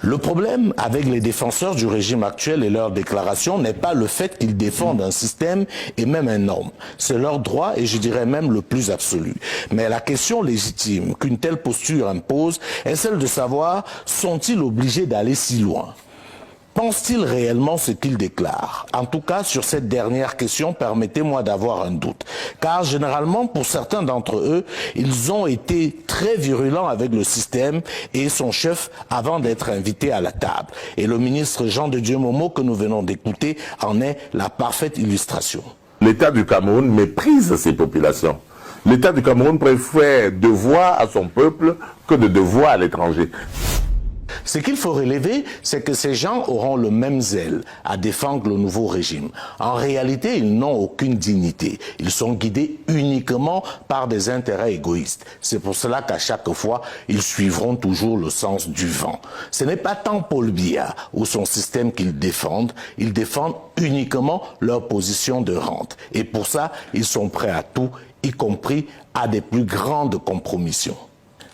Le problème avec les défenseurs du régime actuel et leurs déclarations n'est pas le fait qu'ils défendent un système et même un homme. C'est leur droit et je dirais même le plus absolu. Mais la question légitime qu'une telle posture impose est celle de savoir, sont-ils obligés d'aller si loin ? Pense-t-il réellement ce qu'il déclare? En tout cas, sur cette dernière question, permettez-moi d'avoir un doute. Car généralement, pour certains d'entre eux, ils ont été très virulents avec le système et son chef avant d'être invités à la table. Et le ministre Jean de Dieu Momo, que nous venons d'écouter, en est la parfaite illustration. L'État du Cameroun méprise ses populations. L'État du Cameroun préfère devoir à son peuple que de devoir à l'étranger. Ce qu'il faut relever, c'est que ces gens auront le même zèle à défendre le nouveau régime. En réalité, ils n'ont aucune dignité. Ils sont guidés uniquement par des intérêts égoïstes. C'est pour cela qu'à chaque fois, ils suivront toujours le sens du vent. Ce n'est pas tant Paul Biya ou son système qu'ils défendent. Ils défendent uniquement leur position de rente. Et pour ça, ils sont prêts à tout, y compris à des plus grandes compromissions.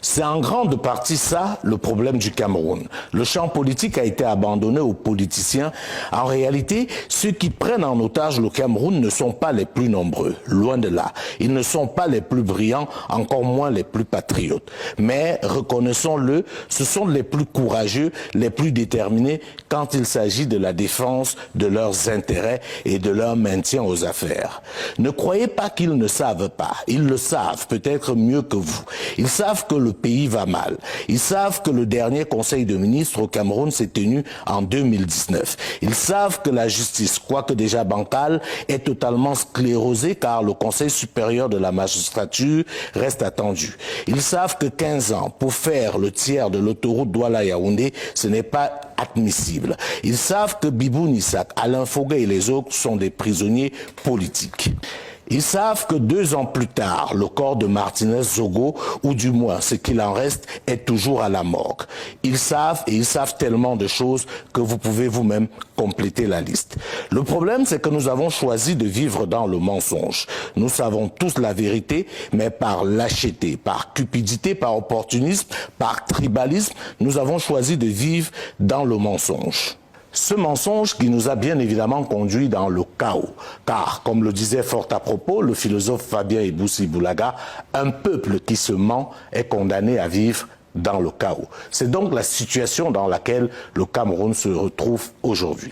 C'est en grande partie ça le problème du Cameroun. Le champ politique a été abandonné aux politiciens. En réalité, ceux qui prennent en otage le Cameroun ne sont pas les plus nombreux, loin de là. Ils ne sont pas les plus brillants, encore moins les plus patriotes. Mais, reconnaissons-le, ce sont les plus courageux, les plus déterminés quand il s'agit de la défense de leurs intérêts et de leur maintien aux affaires. Ne croyez pas qu'ils ne savent pas. Ils le savent, peut-être mieux que vous. Ils savent que le pays va mal. Ils savent que le dernier conseil de ministres au Cameroun s'est tenu en 2019. Ils savent que la justice, quoique déjà bancale, est totalement sclérosée car le conseil supérieur de la magistrature reste attendu. Ils savent que 15 ans pour faire le tiers de l'autoroute Douala-Yaoundé, ce n'est pas admissible. Ils savent que Bibou Nissak, Alain Foguet et les autres sont des prisonniers politiques. Ils savent que 2 ans plus tard, le corps de Martinez Zogo, ou du moins ce qu'il en reste, est toujours à la morgue. Ils savent, et ils savent tellement de choses que vous pouvez vous-même compléter la liste. Le problème, c'est que nous avons choisi de vivre dans le mensonge. Nous savons tous la vérité, mais par lâcheté, par cupidité, par opportunisme, par tribalisme, nous avons choisi de vivre dans le mensonge. Ce mensonge qui nous a bien évidemment conduit dans le chaos. Car, comme le disait fort à propos le philosophe Fabien Ebousi-Boulaga, un peuple qui se ment est condamné à vivre dans le chaos. C'est donc la situation dans laquelle le Cameroun se retrouve aujourd'hui.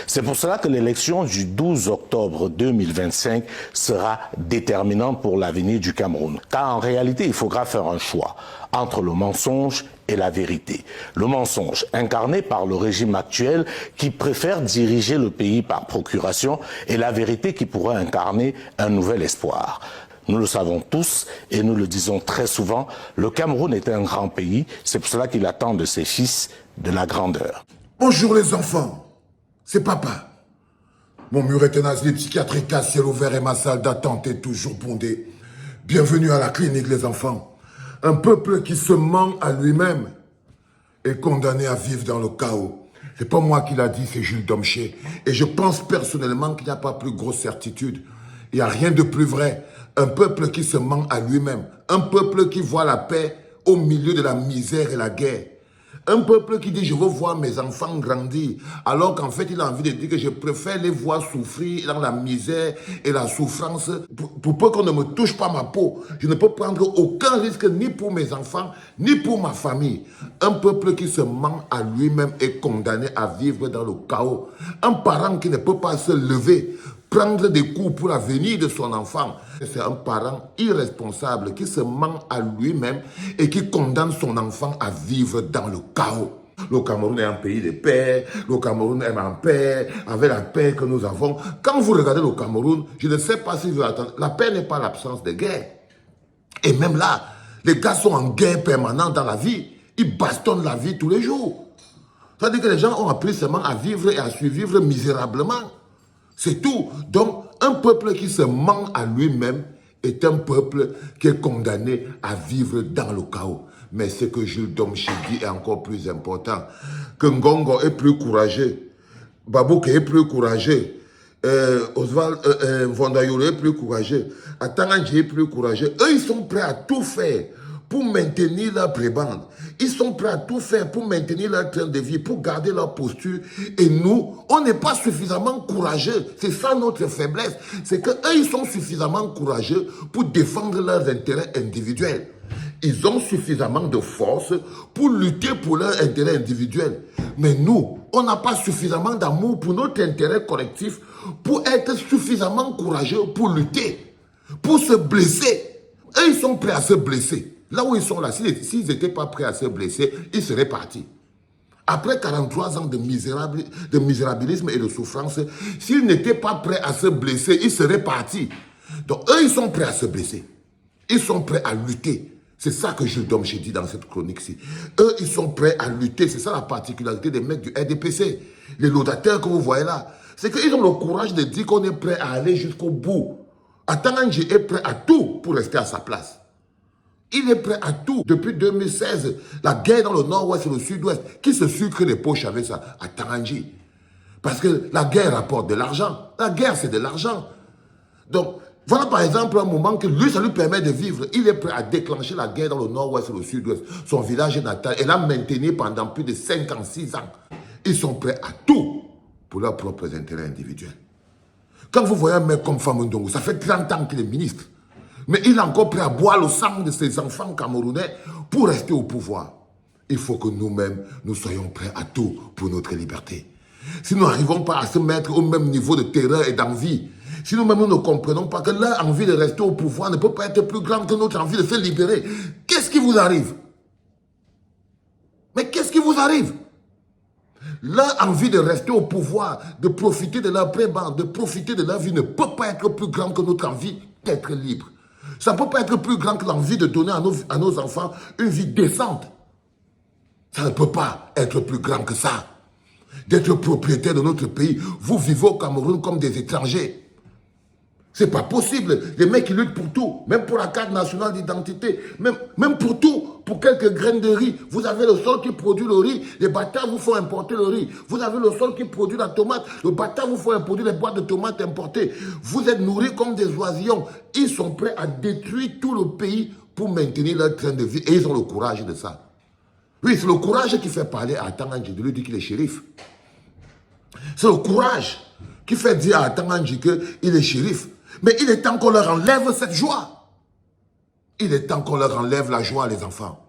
C'est pour cela que l'élection du 12 octobre 2025 sera déterminante pour l'avenir du Cameroun. Car en réalité, il faudra faire un choix entre le mensonge et la vérité. Le mensonge incarné par le régime actuel qui préfère diriger le pays par procuration et la vérité qui pourrait incarner un nouvel espoir. Nous le savons tous et nous le disons très souvent, le Cameroun est un grand pays, c'est pour cela qu'il attend de ses fils de la grandeur. Bonjour les enfants, c'est papa. Mon mur est un asile psychiatrique à ciel ouvert et ma salle d'attente est toujours bondée. Bienvenue à la clinique les enfants. Un peuple qui se ment à lui-même est condamné à vivre dans le chaos. C'est pas moi qui l'a dit, c'est Jules Domché. Et je pense personnellement qu'il n'y a pas plus grosse certitude. Il n'y a rien de plus vrai. Un peuple qui se ment à lui-même. Un peuple qui voit la paix au milieu de la misère et la guerre. Un peuple qui dit « je veux voir mes enfants grandir » alors qu'en fait il a envie de dire que je préfère les voir souffrir dans la misère et la souffrance pour peu qu'on ne me touche pas ma peau. Je ne peux prendre aucun risque ni pour mes enfants ni pour ma famille. Un peuple qui se ment à lui-même est condamné à vivre dans le chaos. Un parent qui ne peut pas se lever, prendre des coups pour l'avenir de son enfant. C'est un parent irresponsable qui se ment à lui-même et qui condamne son enfant à vivre dans le chaos. Le Cameroun est un pays de paix, le Cameroun est en paix, avec la paix que nous avons. Quand vous regardez le Cameroun, je ne sais pas si vous attendez, la paix n'est pas l'absence de guerre. Et même là, les gars sont en guerre permanente dans la vie. Ils bastonnent la vie tous les jours. C'est-à-dire que les gens ont appris seulement à vivre et à survivre misérablement. C'est tout. Donc, un peuple qui se ment à lui-même est un peuple qui est condamné à vivre dans le chaos. Mais ce que Jules Domché dit est encore plus important. Que Ngongo est plus courageux, Babouke est plus courageux, Oswald Vondayolo est plus courageux, Atanganji est plus courageux. Eux, ils sont prêts à tout faire pour maintenir leur prébande. Ils sont prêts à tout faire pour maintenir leur train de vie, pour garder leur posture. Et nous, on n'est pas suffisamment courageux. C'est ça notre faiblesse. C'est qu'eux, ils sont suffisamment courageux pour défendre leurs intérêts individuels. Ils ont suffisamment de force pour lutter pour leurs intérêts individuels. Mais nous, on n'a pas suffisamment d'amour pour notre intérêt collectif pour être suffisamment courageux pour lutter, pour se blesser. Eux, ils sont prêts à se blesser. Là où ils sont là, s'ils n'étaient pas prêts à se blesser, ils seraient partis. Après 43 ans de misérabilisme et de souffrance, s'ils n'étaient pas prêts à se blesser, ils seraient partis. Donc, eux, ils sont prêts à se blesser. Ils sont prêts à lutter. C'est ça que Jules Domché dit dans cette chronique-ci. Eux, ils sont prêts à lutter. C'est ça la particularité des mecs du RDPC. Les laudateurs que vous voyez là. C'est qu'ils ont le courage de dire qu'on est prêt à aller jusqu'au bout. Atanganji est prêt à tout pour rester à sa place. Il est prêt à tout. Depuis 2016, la guerre dans le nord-ouest et le sud-ouest, qui se sucre les poches avec ça? Atanganji. Parce que la guerre rapporte de l'argent. La guerre, c'est de l'argent. Donc, voilà par exemple un moment que lui, ça lui permet de vivre. Il est prêt à déclencher la guerre dans le nord-ouest et le sud-ouest. Son village natal, et l'a maintenu pendant plus de 56 ans. Ils sont prêts à tout pour leurs propres intérêts individuels. Quand vous voyez un mec comme Famundongo, ça fait 30 ans qu'il est ministre. Mais il est encore prêt à boire le sang de ses enfants camerounais pour rester au pouvoir. Il faut que nous-mêmes, nous soyons prêts à tout pour notre liberté. Si nous n'arrivons pas à se mettre au même niveau de terreur et d'envie, si nous-mêmes nous ne comprenons pas que leur envie de rester au pouvoir ne peut pas être plus grande que notre envie de se libérer, qu'est-ce qui vous arrive? Mais qu'est-ce qui vous arrive? Leur envie de rester au pouvoir, de profiter de leur prébande, de profiter de leur vie ne peut pas être plus grande que notre envie d'être libre. Ça ne peut pas être plus grand que l'envie de donner à nos enfants une vie décente. Ça ne peut pas être plus grand que ça. D'être propriétaire de notre pays. Vous vivez au Cameroun comme des étrangers. C'est pas possible. Les mecs qui luttent pour tout, même pour la carte nationale d'identité, même pour tout, pour quelques graines de riz. Vous avez le sol qui produit le riz, les bâtards vous font importer le riz. Vous avez le sol qui produit la tomate, le bâtard vous fait importer les boîtes de tomates importées. Vous êtes nourris comme des oisillons. Ils sont prêts à détruire tout le pays pour maintenir leur train de vie. Et ils ont le courage de ça. Oui, c'est le courage qui fait parler à Atanganji de lui dire qu'il est shérif. C'est le courage qui fait dire à Atanganji qu'il est shérif. Mais il est temps qu'on leur enlève cette joie. Il est temps qu'on leur enlève la joie, les enfants.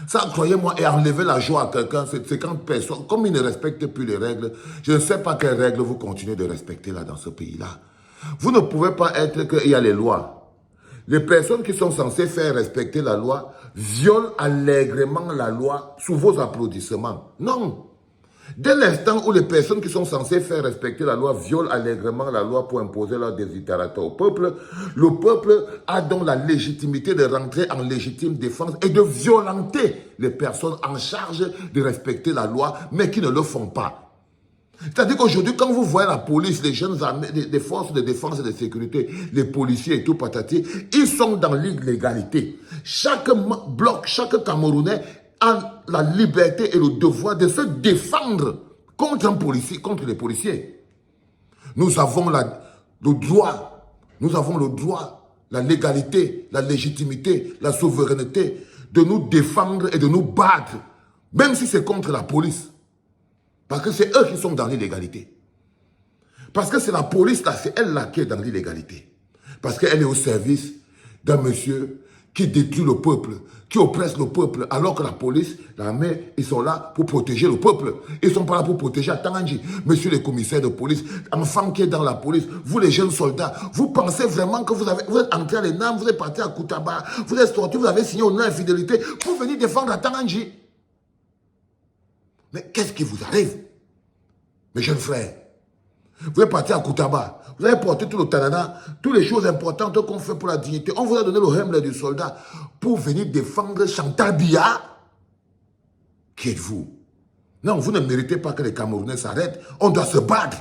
Ça, croyez-moi, et enlever la joie à quelqu'un, c'est quand personne, comme il ne respecte plus les règles, je ne sais pas quelles règles vous continuez de respecter là, dans ce pays-là. Vous ne pouvez pas être qu'il y a les lois. Les personnes qui sont censées faire respecter la loi violent allègrement la loi sous vos applaudissements. Non. Dès l'instant où les personnes qui sont censées faire respecter la loi violent allègrement la loi pour imposer leur desiderata au peuple, le peuple a donc la légitimité de rentrer en légitime défense et de violenter les personnes en charge de respecter la loi, mais qui ne le font pas. C'est-à-dire qu'aujourd'hui, quand vous voyez la police, les jeunes armées, les forces de défense et de sécurité, les policiers et tout patati, ils sont dans l'illégalité. Chaque bloc, chaque Camerounais a la liberté et le devoir de se défendre contre un policier, contre les policiers. Nous avons le droit, la légalité, la légitimité, la souveraineté de nous défendre et de nous battre, même si c'est contre la police. Parce que c'est eux qui sont dans l'illégalité. Parce que c'est la police là, c'est elle là qui est dans l'illégalité. Parce qu'elle est au service d'un monsieur qui détruit le peuple, qui oppresse le peuple, alors que la police, l'armée, ils sont là pour protéger le peuple. Ils ne sont pas là pour protéger Atanganji. Monsieur le commissaire de police, enfant qui est dans la police, vous les jeunes soldats, vous pensez vraiment que vous êtes entré à l'ENAM, vous êtes parti à Koutaba, vous êtes sorti, vous avez signé au nom infidélité pour venir défendre Atanganji. Mais qu'est-ce qui vous arrive, mes jeunes frères? Vous êtes parti à Koutaba, vous avez porté tout le Tanana, toutes les choses importantes qu'on fait pour la dignité. On vous a donné le hemle du soldat pour venir défendre Chantal Biya. Qui êtes-vous? Non, vous ne méritez pas que les Camerounais s'arrêtent. On doit se battre.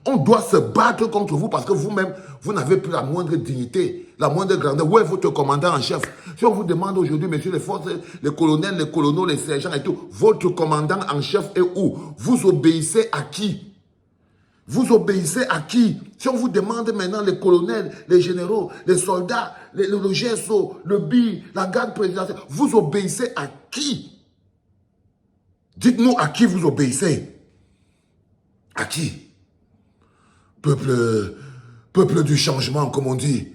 On doit se battre contre vous parce que vous-même, vous n'avez plus la moindre dignité, la moindre grandeur. Où est votre commandant en chef? Si on vous demande aujourd'hui, messieurs les forces, les colonels, les colonels, les sergents et tout, votre commandant en chef est où? Vous obéissez à qui? Vous obéissez à qui? Si on vous demande maintenant les colonels, les généraux, les soldats, le GSO, le BI, la garde présidentielle, vous obéissez à qui? Dites-nous à qui vous obéissez. À qui? Peuple du changement, comme on dit.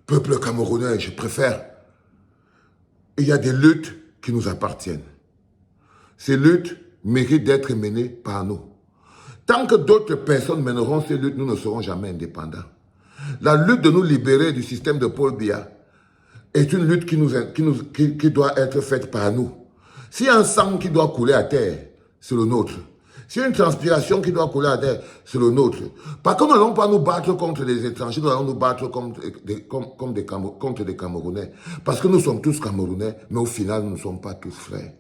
Peuple camerounais, je préfère. Il y a des luttes qui nous appartiennent. Ces luttes méritent d'être menées par nous. Tant que d'autres personnes mèneront ces luttes, nous ne serons jamais indépendants. La lutte de nous libérer du système de Paul Biya est une lutte qui doit être faite par nous. S'il y a un sang qui doit couler à terre, c'est le nôtre. S'il y a une transpiration qui doit couler à terre, c'est le nôtre. Parce que nous n'allons pas nous battre contre les étrangers, nous allons nous battre contre des Camerounais. Parce que nous sommes tous Camerounais, mais au final, nous ne sommes pas tous frères.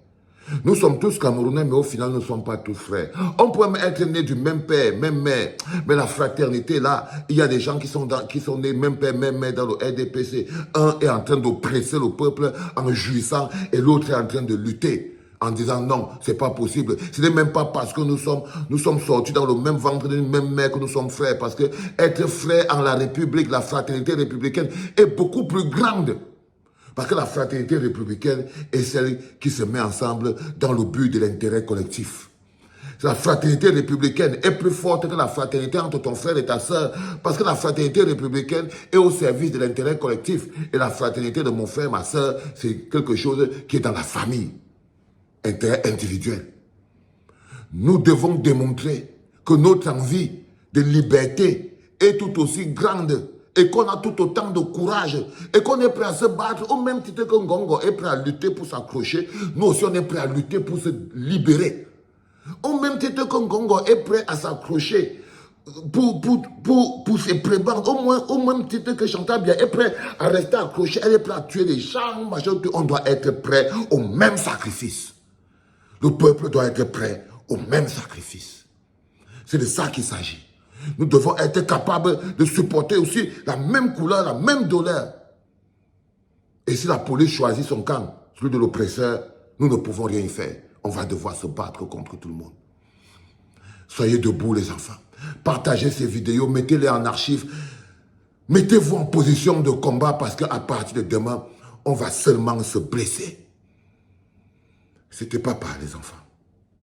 Nous sommes tous Camerounais, mais au final, nous ne sommes pas tous frères. On pourrait même être nés du même père, même mère. Mais la fraternité, là, il y a des gens qui sont nés même père, même mère dans le RDPC. Un est en train d'oppresser le peuple en jouissant et l'autre est en train de lutter en disant non, c'est pas possible. Ce n'est même pas parce que nous sommes sortis dans le même ventre d'une même mère que nous sommes frères. Parce que être frère en la République, la fraternité républicaine est beaucoup plus grande. Parce que la fraternité républicaine est celle qui se met ensemble dans le but de l'intérêt collectif. La fraternité républicaine est plus forte que la fraternité entre ton frère et ta sœur. Parce que la fraternité républicaine est au service de l'intérêt collectif. Et la fraternité de mon frère, ma sœur, c'est quelque chose qui est dans la famille. Intérêt individuel. Nous devons démontrer que notre envie de liberté est tout aussi grande et qu'on a tout autant de courage et qu'on est prêt à se battre au même titre que Ngongo est prêt à lutter pour s'accrocher. Nous aussi, on est prêt à lutter pour se libérer. Au même titre que Ngongo est prêt à s'accrocher pour se prébattre. Au même titre que Chantal Biya est prêt à rester accroché, elle est prête à tuer les gens. On doit être prêt au même sacrifice. Le peuple doit être prêt au même sacrifice. C'est de ça qu'il s'agit. Nous devons être capables de supporter aussi la même couleur, la même douleur. Et si la police choisit son camp, celui de l'oppresseur, nous ne pouvons rien y faire. On va devoir se battre contre tout le monde. Soyez debout les enfants. Partagez ces vidéos, mettez-les en archive. Mettez-vous en position de combat parce qu'à partir de demain, on va seulement se blesser. C'était papa les enfants.